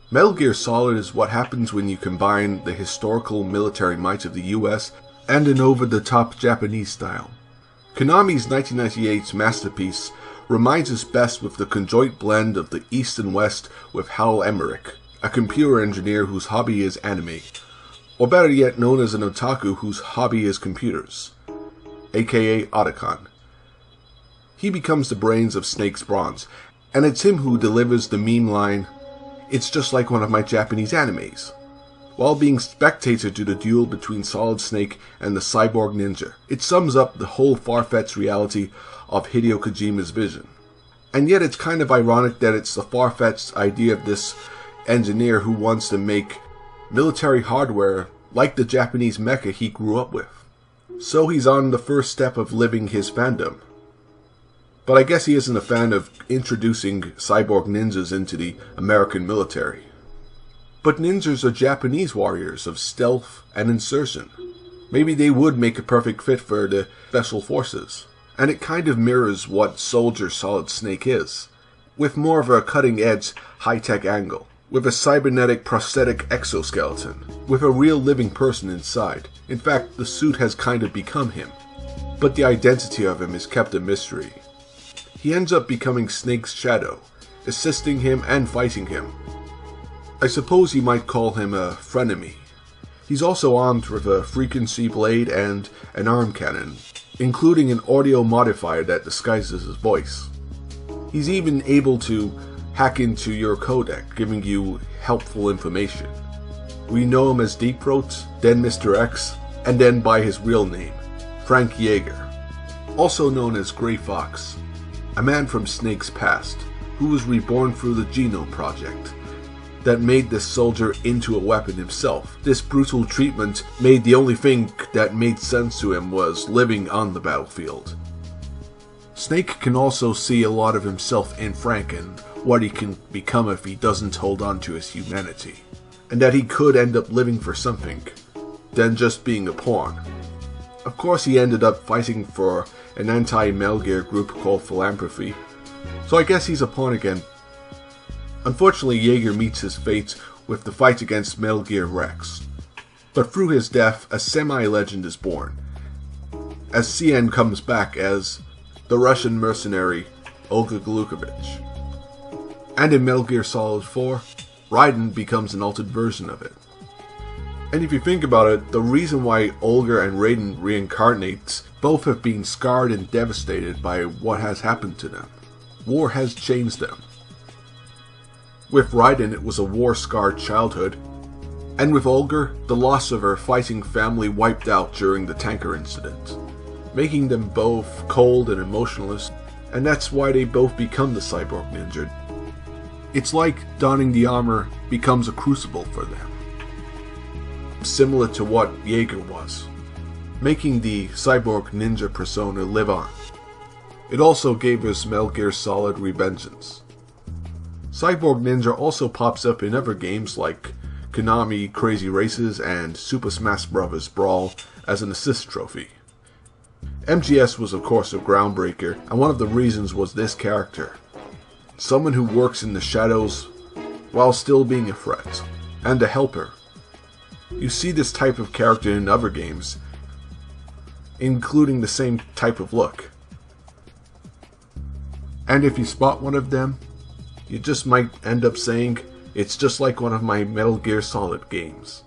Metal Gear Solid is what happens when you combine the historical military might of the US and an over-the-top Japanese style. Konami's 1998 masterpiece reminds us best with the conjoint blend of the East and West with Hal Emmerich, a computer engineer whose hobby is anime, or better yet known as an otaku whose hobby is computers, aka Otacon. He becomes the brains of Snake's Bronze, and it's him who delivers the meme line, "It's just like one of my Japanese animes," while being spectator to the duel between Solid Snake and the Cyborg Ninja. It sums up the whole far-fetched reality of Hideo Kojima's vision. And yet it's kind of ironic that it's the far-fetched idea of this engineer who wants to make military hardware like the Japanese mecha he grew up with. So he's on the first step of living his fandom. But I guess he isn't a fan of introducing cyborg ninjas into the American military. But ninjas are Japanese warriors of stealth and insertion. Maybe they would make a perfect fit for the special forces. And it kind of mirrors what Soldier Solid Snake is, with more of a cutting-edge, high-tech angle, with a cybernetic prosthetic exoskeleton, with a real living person inside. In fact, the suit has kind of become him. But the identity of him is kept a mystery. He ends up becoming Snake's shadow, assisting him and fighting him. I suppose you might call him a frenemy. He's also armed with a frequency blade and an arm cannon, including an audio modifier that disguises his voice. He's even able to hack into your codec, giving you helpful information. We know him as Deep Throat, then Mr. X, and then by his real name, Frank Yeager, also known as Grey Fox, a man from Snake's past, who was reborn through the Genome Project, that made this soldier into a weapon himself. This brutal treatment made the only thing that made sense to him was living on the battlefield. Snake can also see a lot of himself in Frank and what he can become if he doesn't hold on to his humanity, and that he could end up living for something than just being a pawn. Of course, he ended up fighting for an anti-Metal Gear group called Philanthropy, so I guess he's a pawn again. Unfortunately, Yeager meets his fate with the fight against Metal Gear Rex, but through his death, a semi-legend is born, as CN comes back as the Russian mercenary Olga Glukovich. And in Metal Gear Solid 4, Raiden becomes an altered version of it. And if you think about it, the reason why Olga and Raiden reincarnates, both have been scarred and devastated by what has happened to them. War has changed them. With Raiden, it was a war-scarred childhood, and with Olga, the loss of her fighting family wiped out during the tanker incident, making them both cold and emotionless, and that's why they both become the Cyborg Ninja. It's like donning the armor becomes a crucible for them, similar to what Yeager was, making the Cyborg Ninja persona live on. It also gave us Metal Gear Solid Revengeance. Cyborg Ninja also pops up in other games like Konami Crazy Races and Super Smash Bros. Brawl as an assist trophy. MGS was of course a groundbreaker, and one of the reasons was this character. Someone who works in the shadows while still being a threat, and a helper. You see this type of character in other games, including the same type of look. And if you spot one of them, you just might end up saying, "It's just like one of my Metal Gear Solid games."